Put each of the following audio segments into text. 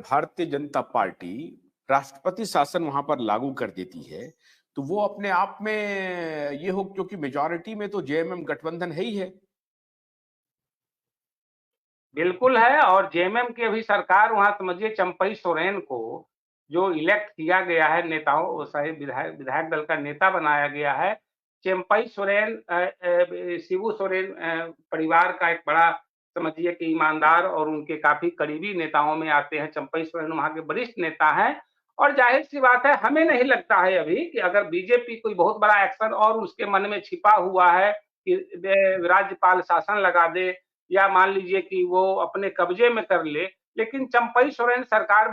Bharatiya Janata party राष्ट्रपति शासन वहां पर लागू कर देती है तो वो अपने आप में ये हो, क्योंकि मेजॉरिटी में तो जेएमएम गठबंधन है ही है। बिल्कुल है। और जेएमएम की अभी सरकार वहां समझिए चंपई सोरेन को जो इलेक्ट किया गया है, नेताओं सहित विधायक दल का नेता बनाया गया है। चंपई सोरेन शिबू सोरेन परिवार का एक बड़ा समझिए कि ईमानदार और उनके काफी करीबी नेताओं में आते हैं। चंपई सोरेन वहां के वरिष्ठ नेता हैं और जाहिर सी बात है, हमें नहीं लगता है अभी कि अगर बीजेपी कोई बहुत बड़ा एक्शन और उसके मन में छिपा हुआ है कि राज्यपाल शासन लगा दे या मान लीजिए कि वो अपने कब्जे में कर ले, लेकिन चंपई सोरेन सरकार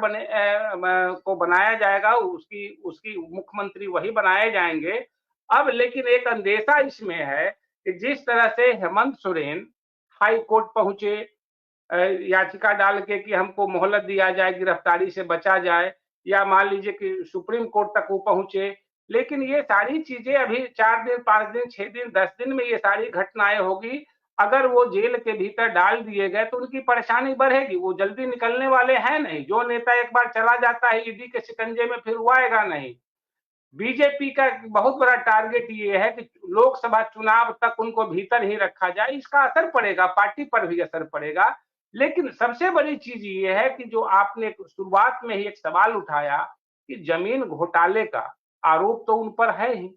को बनाया जाएगा, उसकी उसकी मुख्यमंत्री वही बनाए जाएंगे। अब लेकिन एक अंदेशा इसमें है कि जिस तरह से हेमंत सोरेन हाई कोर्ट पहुंचे याचिका डाल के कि हमको मोहलत दिया जाए, गिरफ्तारी से बचा जाए, या मान लीजिए कि सुप्रीम कोर्ट तक वो पहुंचे, लेकिन ये सारी चीजें अभी 4 दिन 5 दिन 6 दिन 10 दिन में ये सारी घटनाएं होगी। अगर वो जेल के भीतर डाल दिए गए तो उनकी परेशानी बढ़ेगी, वो जल्दी निकलने वाले हैं नहीं। जो नेता एक बार चला जाता है ईडी के शिकंजे में फिर वो आएगा नहीं। बीजेपी का बहुत बड़ा टारगेट ये है कि लोकसभा चुनाव तक उनको भीतर ही रखा जाए। इसका असर पड़ेगा, पार्टी पर भी असर पड़ेगा। लेकिन सबसे बड़ी चीज ये है कि जो आपने शुरुआत में ही एक सवाल उठाया कि जमीन घोटाले का आरोप तो उन पर है ही,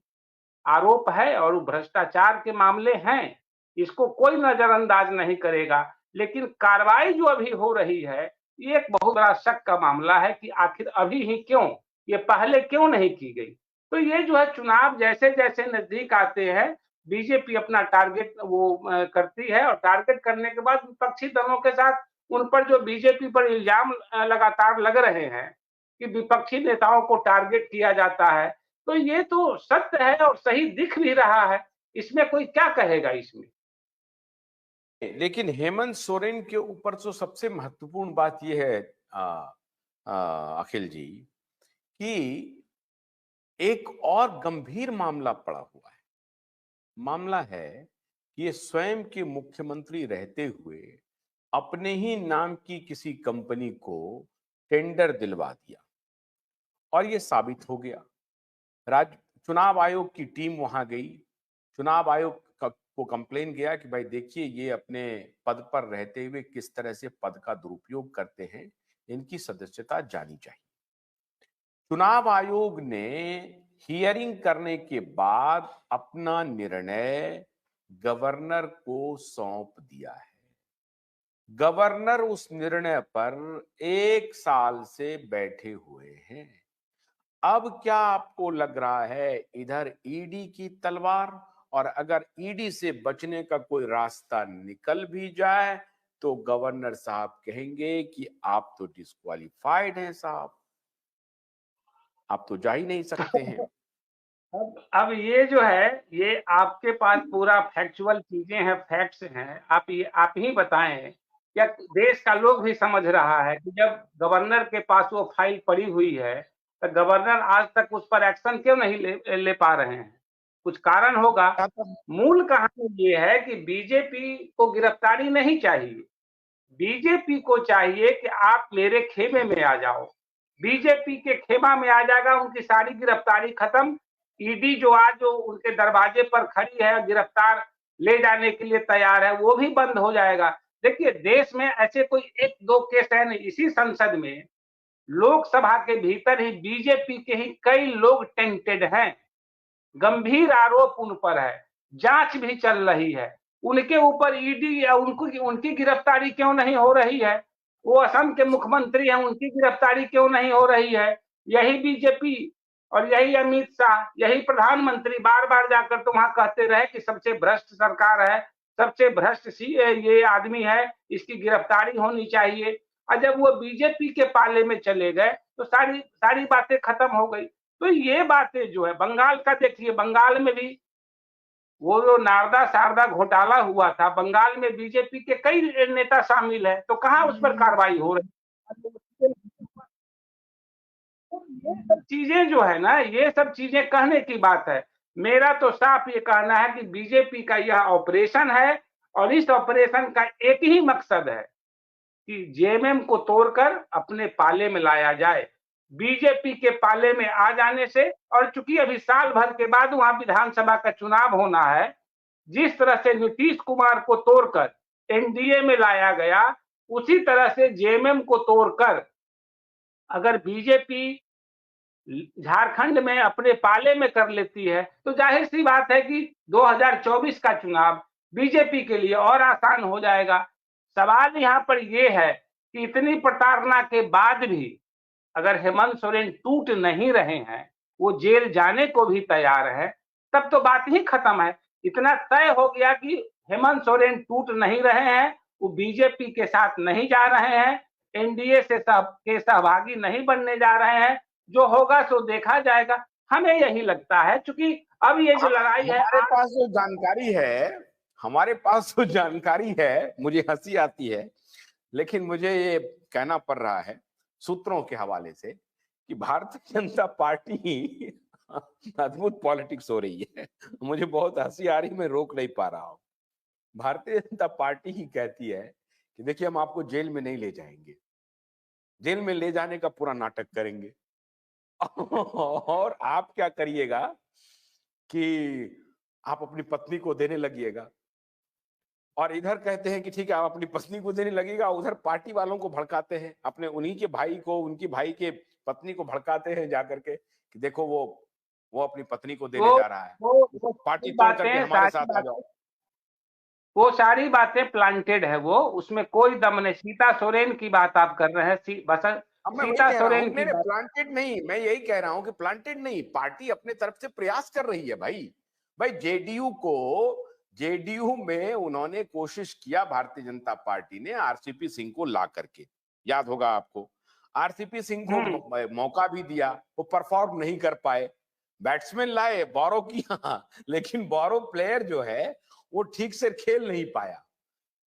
आरोप है और भ्रष्टाचार के मामले हैं, इसको कोई नजरअंदाज नहीं करेगा। लेकिन कार्रवाई जो अभी हो रही है ये एक बहुत बड़ा शक का मामला है कि आखिर अभी ही क्यों, ये पहले क्यों नहीं की गई। तो ये जो है चुनाव जैसे जैसे नजदीक आते हैं बीजेपी अपना टारगेट वो करती है, और टारगेट करने के बाद विपक्षी दलों के साथ उन पर जो बीजेपी पर इल्जाम लगातार लग रहे हैं कि विपक्षी नेताओं को टारगेट किया जाता है, तो ये तो सत्य है और सही दिख भी रहा है। इसमें कोई क्या कहेगा इसमें। लेकिन हेमंत सोरेन के ऊपर तो सबसे महत्वपूर्ण बात यह है अखिल जी कि एक और गंभीर मामला पड़ा हुआ है। मामला है कि ये स्वयं के मुख्यमंत्री रहते हुए अपने ही नाम की किसी कंपनी को टेंडर दिलवा दिया और ये साबित हो गया। राज्य चुनाव आयोग की टीम वहां गई, चुनाव आयोग को कंप्लेन गया कि भाई देखिए ये अपने पद पर रहते हुए किस तरह से पद का दुरुपयोग करते हैं, इनकी सदस्यता जानी चाहिए। चुनाव आयोग ने हियरिंग करने के बाद अपना निर्णय गवर्नर को सौंप दिया है। गवर्नर उस निर्णय पर 1 साल से बैठे हुए हैं। अब क्या आपको लग रहा है इधर ईडी की तलवार, और अगर ईडी से बचने का कोई रास्ता निकल भी जाए तो गवर्नर साहब कहेंगे कि आप तो डिस्क्वालिफाइड हैं साहब, आप तो जा ही नहीं सकते हैं। अब ये जो है ये आपके पास पूरा फैक्चुअल चीजें हैं, फैक्ट्स हैं, आप ही बताएं क्या देश का लोग भी समझ रहा है कि जब गवर्नर के पास वो फाइल पड़ी हुई है तो गवर्नर आज तक उस पर एक्शन क्यों नहीं ले पा रहे हैं। कुछ कारण होगा। मूल कहानी ये है कि बीजेपी को गिरफ्तारी नहीं चाहिए, बीजेपी को चाहिए कि आप मेरे खेमे में आ जाओ। बीजेपी के खेमा में आ जाएगा, उनकी सारी गिरफ्तारी खत्म। ईडी जो आज जो उनके दरवाजे पर खड़ी है, गिरफ्तार ले जाने के लिए तैयार है, वो भी बंद हो जाएगा। देखिए देश में ऐसे कोई 1-2 केस है नहीं, इसी संसद में लोकसभा के भीतर ही बीजेपी के ही कई लोग टेंटेड हैं, गंभीर आरोप उन पर है, जांच भी चल रही है। उनके ऊपर ईडी या उनकी गिरफ्तारी क्यों नहीं हो रही है। वो असम के मुख्यमंत्री हैं, उनकी गिरफ्तारी क्यों नहीं हो रही है। यही बीजेपी और यही अमित शाह, यही प्रधानमंत्री बार बार जाकर तो वहां कहते रहे कि सबसे भ्रष्ट सरकार है, सबसे भ्रष्ट ये आदमी है, इसकी गिरफ्तारी होनी चाहिए। और जब वो बीजेपी के पाले में चले गए तो सारी सारी बातें खत्म हो गई। तो ये बातें जो है बंगाल का देखिए, बंगाल में भी वो जो नारदा शारदा घोटाला हुआ था, बंगाल में बीजेपी के कई नेता शामिल है, तो कहाँ उस पर कार्रवाई हो रही है। तो ये सब चीजें जो है ना, ये सब चीजें कहने की बात है। मेरा तो साफ ये कहना है कि बीजेपी का यह ऑपरेशन है और इस ऑपरेशन का एक ही मकसद है कि जेएमएम को तोड़कर अपने पाले में लाया जाए। बीजेपी के पाले में आ जाने से, और चूंकि अभी साल भर के बाद वहां विधानसभा का चुनाव होना है, जिस तरह से नीतीश कुमार को तोड़कर एनडीए में लाया गया, उसी तरह से जेएमएम को तोड़कर अगर बीजेपी झारखंड में अपने पाले में कर लेती है, तो जाहिर सी बात है कि 2024 का चुनाव बीजेपी के लिए और आसान हो जाएगा। सवाल यहाँ पर यह है कि इतनी प्रताड़ना के बाद भी अगर हेमंत सोरेन टूट नहीं रहे हैं, वो जेल जाने को भी तैयार है, तब तो बात ही खत्म है। इतना तय हो गया कि हेमंत सोरेन टूट नहीं रहे हैं, वो बीजेपी के साथ नहीं जा रहे हैं, एनडीए से के सहभागी नहीं बनने जा रहे हैं। जो होगा सो देखा जाएगा। हमें यही लगता है, चूंकि अब ये जो लड़ाई है, हमारे पास जो जानकारी है, हमारे पास जो जानकारी है, मुझे हंसी आती है, लेकिन मुझे ये कहना पड़ रहा है सूत्रों के हवाले से कि भारतीय जनता पार्टी अद्भुत पॉलिटिक्स हो रही है। मुझे बहुत हंसी आ रही, मैं रोक नहीं पा रहा हूं। भारतीय जनता पार्टी ही कहती है कि देखिए, हम आपको जेल में नहीं ले जाएंगे, जेल में ले जाने का पूरा नाटक करेंगे और आप क्या करिएगा कि आप अपनी पत्नी को देने लगिएगा, और इधर कहते हैं कि ठीक है आप अपनी पत्नी को देने लगेगा, उधर पार्टी वालों को भड़काते हैं, अपने उन्हीं के भाई को, उनकी भाई के पत्नी को भड़काते हैं जाकर के कि देखो वो अपनी पत्नी को देने जा रहा है, वो पार्टी तोड़ करके हमारे साथ आ जाओ। वो सारी बातें प्लांटेड है, वो उसमें कोई दम नहीं। सीता सोरेन की बात आप कर रहे हैं, सीता सोरेन की बात। प्लांटेड नहीं, मैं यही कह रहा हूं कि प्लांटेड नहीं, पार्टी अपने तरफ से प्रयास कर रही है। भाई जेडीयू में उन्होंने कोशिश किया, भारतीय जनता पार्टी ने आरसीपी सिंह को ला करके, याद होगा आपको, आरसीपी सिंह को मौका भी दिया, वो परफॉर्म नहीं कर पाए, बैट्समैन लाए, बोरो किया, लेकिन बोरो प्लेयर जो है वो ठीक से खेल नहीं पाया,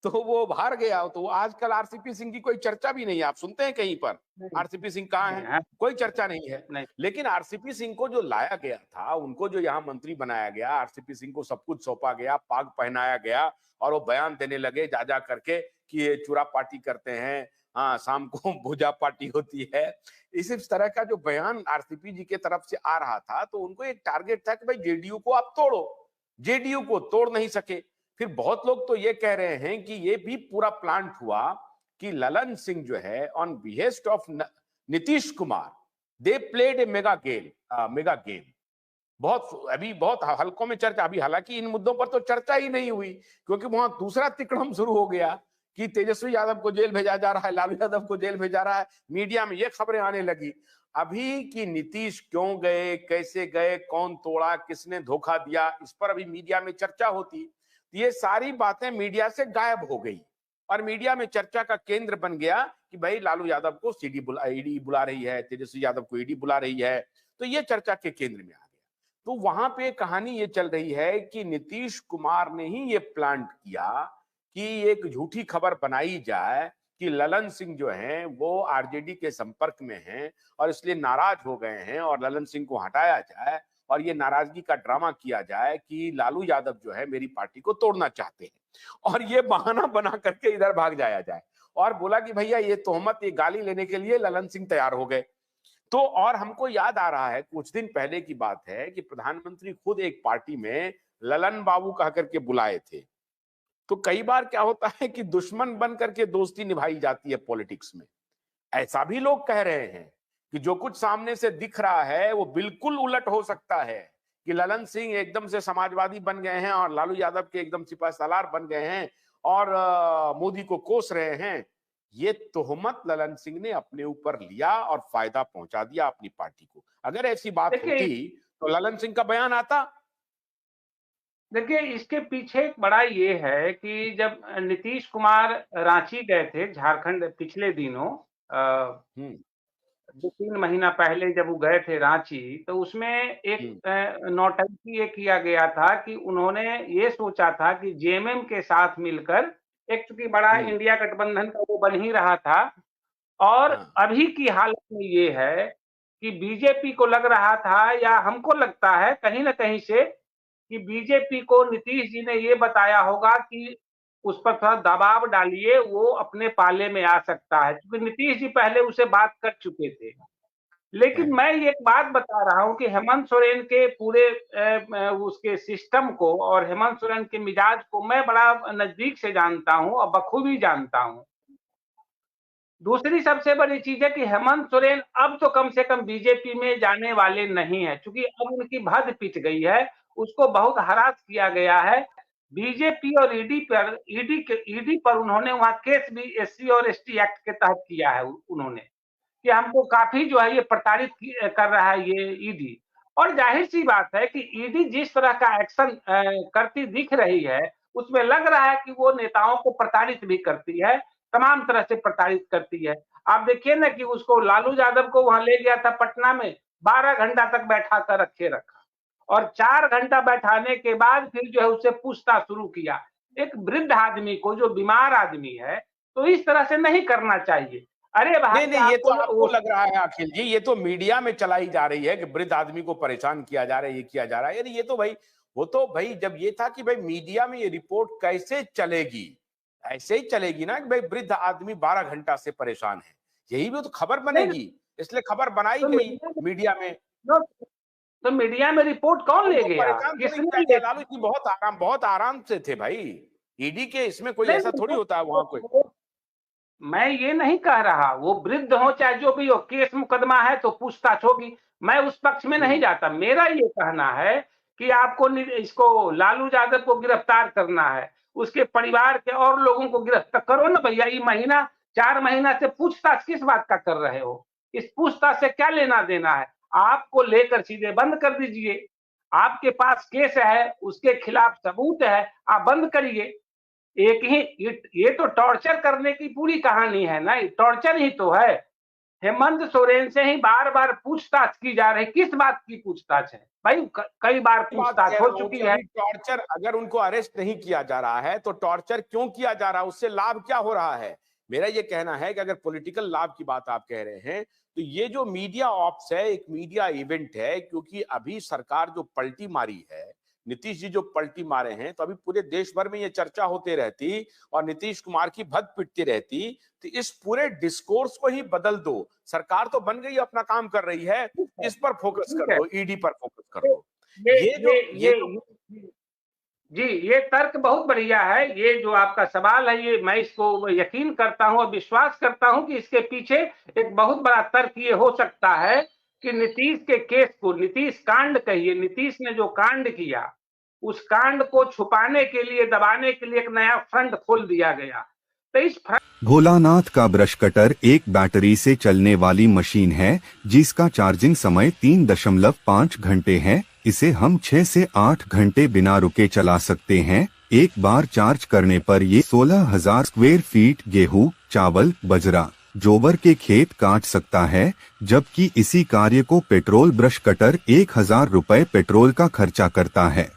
तो वो हार गया। तो आजकल आरसीपी सिंह की कोई चर्चा भी नहीं है, आप सुनते हैं कहीं पर आरसीपी सिंह कहाँ है? कोई चर्चा नहीं है। लेकिन आरसीपी सिंह को जो लाया गया था, उनको जो यहाँ मंत्री बनाया गया, आरसीपी सिंह को सब कुछ सौंपा गया, पाग पहनाया गया, और वो बयान देने लगे जा करके कि ये चुरा पार्टी करते हैं, हाँ शाम को भुजा पार्टी होती है। इस तरह का जो बयान आरसीपी जी के तरफ से आ रहा था, तो उनको एक टारगेट था कि भाई जेडीयू को आप तोड़ो, जेडीयू को तोड़ नहीं सके। फिर बहुत लोग तो ये कह रहे हैं कि ये भी पूरा प्लांट हुआ कि ललन सिंह जो है on behest of Nitish Kumar, they played a mega game. बहुत हल्कों में चर्चा, अभी हालांकि इन मुद्दों पर तो चर्चा ही नहीं हुई, क्योंकि वहां दूसरा तिकड़म शुरू हो गया कि तेजस्वी यादव को जेल भेजा जा रहा है, लालू यादव को जेल भेजा रहा है, मीडिया में ये खबरें आने लगी। अभी कि नीतीश क्यों गए, कैसे गए, कौन तोड़ा, किसने धोखा दिया, इस पर अभी मीडिया में चर्चा होती। ये सारी बातें मीडिया से गायब हो गई, और मीडिया में चर्चा का केंद्र बन गया कि भाई लालू यादव को ईडी बुला रही है, तेजस्वी यादव को ईडी बुला रही है, तो ये चर्चा के केंद्र में आ गया। तो वहां पे कहानी ये चल रही है कि नीतीश कुमार ने ही ये प्लांट किया कि एक झूठी खबर बनाई जाए कि ललन सिंह जो हैं वो आरजेडी के संपर्क में हैं और इसलिए नाराज हो गए हैं, और ललन सिंह को हटाया जाए, और ये नाराजगी का ड्रामा किया जाए कि लालू यादव जो है मेरी पार्टी को तोड़ना चाहते हैं, और ये बहाना बना करके इधर भाग जाया जाए, और बोला कि भैया ये तोहमत, ये गाली लेने के लिए ललन सिंह तैयार हो गए। तो और हमको याद आ रहा है, कुछ दिन पहले की बात है कि प्रधानमंत्री खुद एक पार्टी में ललन बाबू कह करके बुलाए थे। तो कई बार क्या होता है कि दुश्मन बन करके दोस्ती निभाई जाती है पॉलिटिक्स में। ऐसा भी लोग कह रहे हैं कि जो कुछ सामने से दिख रहा है वो बिल्कुल उलट हो सकता है, कि ललन सिंह एकदम से समाजवादी बन गए हैं और लालू यादव के एकदम सिपह सालार बन गए हैं और मोदी को कोस रहे हैं। ये तोहमत ललन सिंह ने अपने ऊपर लिया और फायदा पहुंचा दिया अपनी पार्टी को। अगर ऐसी बात होती तो ललन सिंह का बयान आता। देखिए, इसके पीछे एक बड़ा ये है कि जब नीतीश कुमार रांची गए थे, झारखंड, पिछले दिनों 2-3 महीना पहले जब वो गए थे रांची, तो उसमें एक नौटंकी ये किया गया था कि उन्होंने ये सोचा था कि जेएमएम के साथ मिलकर, एक चूंकि बड़ा इंडिया गठबंधन का वो बन ही रहा था, और अभी की हालत में ये है कि बीजेपी को लग रहा था, या हमको लगता है कहीं ना कहीं से, कि बीजेपी को नीतीश जी ने ये बताया होगा कि उस पर थोड़ा दबाव डालिए, वो अपने पाले में आ सकता है, क्योंकि नीतीश जी पहले उसे बात कर चुके थे। लेकिन मैं ये एक बात बता रहा हूं कि हेमंत सोरेन के पूरे उसके सिस्टम को और हेमंत सोरेन के मिजाज को मैं बड़ा नजदीक से जानता हूं और बखूबी जानता हूं। दूसरी सबसे बड़ी चीज है कि हेमंत सोरेन अब तो कम से कम बीजेपी में जाने वाले नहीं है, क्योंकि अब उनकी भद पिट गई है, उसको बहुत हरास किया गया है। बीजेपी और ईडी पर उन्होंने वहां केस भी एससी और एसटी एक्ट के तहत किया है उन्होंने, कि हमको काफी जो है ये प्रताड़ित कर रहा है ये ईडी। और जाहिर सी बात है कि ईडी जिस तरह का एक्शन करती दिख रही है, उसमें लग रहा है कि वो नेताओं को प्रताड़ित भी करती है, तमाम तरह से प्रताड़ित करती है। आप देखिए ना कि उसको लालू यादव को वहां ले गया था पटना में, 12 घंटा तक बैठा कर रखा और 4 घंटा बैठाने के बाद फिर जो है उससे पूछताछ शुरू किया। एक वृद्ध आदमी को, जो बीमार आदमी है, तो इस तरह से नहीं करना चाहिए। अरे भाई, नहीं, ये तो आपको लग रहा है अखिल जी, ये तो मीडिया में चलाई जा रही है कि वृद्ध आदमी को परेशान किया जा रहा है, ये किया जा रहा है। ये तो भाई, वो तो भाई जब ये था कि भाई मीडिया में ये रिपोर्ट कैसे चलेगी, ऐसे ही चलेगी ना कि भाई वृद्ध आदमी 12 घंटा से परेशान है, यही भी तो खबर बनेगी, इसलिए खबर बनाई गई मीडिया में। तो मीडिया में रिपोर्ट कौन ले गया? किसने ले? लालू जी बहुत आराम से थे भाई। ईडी के इसमें कोई ऐसा थोड़ी होता है वहां कोई। मैं ये नहीं कह रहा, वो वृद्ध हो चाहे जो भी हो, केस मुकदमा है तो पूछताछ होगी, मैं उस पक्ष में नहीं जाता। मेरा ये कहना है कि आपको इसको लालू यादव को गिरफ्तार करना है, उसके परिवार के और लोगों को गिरफ्तार करो ना भैया। ये महीना 4 महीना से पूछताछ किस बात का कर रहे हो? इस पूछताछ से क्या लेना देना है? आपको लेकर सीधे बंद कर दीजिए। आपके पास केस है, उसके खिलाफ सबूत है, आप बंद करिए। एक ही ये तो टॉर्चर करने की पूरी कहानी है ना, टॉर्चर ही तो है। हेमंत सोरेन से ही बार बार पूछताछ की जा रही, किस बात की पूछताछ है भाई? कई बार पूछताछ हो चुकी है। टॉर्चर, अगर उनको अरेस्ट नहीं किया जा रहा है तो टॉर्चर क्यों किया जा रहा है? उससे लाभ क्या हो रहा है? मेरा ये कहना है कि अगर पॉलिटिकल लाभ की बात आप कह रहे हैं तो ये जो मीडिया ऑप्स है, एक मीडिया इवेंट है, क्योंकि अभी सरकार जो पलटी मारी है, नीतीश जी जो पलटी मारे हैं, तो अभी पूरे देश भर में ये चर्चा होते रहती और नीतीश कुमार की भद पिटती रहती, तो इस पूरे डिस्कोर्स को ही बदल दो। सरकार तो बन गई, अपना काम कर रही है, इस पर फोकस कर दो, ईडी पर फोकस कर दो। जी, ये तर्क बहुत बढ़िया है। ये जो आपका सवाल है, ये मैं इसको यकीन करता हूं और विश्वास करता हूं कि इसके पीछे एक बहुत बड़ा तर्क ये हो सकता है कि नीतीश के केस को, नीतीश कांड कहिए, नीतीश ने जो कांड किया, उस कांड को छुपाने के लिए, दबाने के लिए एक नया फ्रंट खोल दिया गया। तो इस भोलानाथ का ब्रश कटर एक बैटरी से चलने वाली मशीन है जिसका चार्जिंग समय 3.5 घंटे है। इसे हम 6 से 8 घंटे बिना रुके चला सकते हैं। एक बार चार्ज करने पर ये 16,000 स्क्वायर फीट गेहूं, चावल, बजरा, जोबर के खेत काट सकता है, जबकि इसी कार्य को पेट्रोल ब्रश कटर 1,000 रुपए पेट्रोल का खर्चा करता है।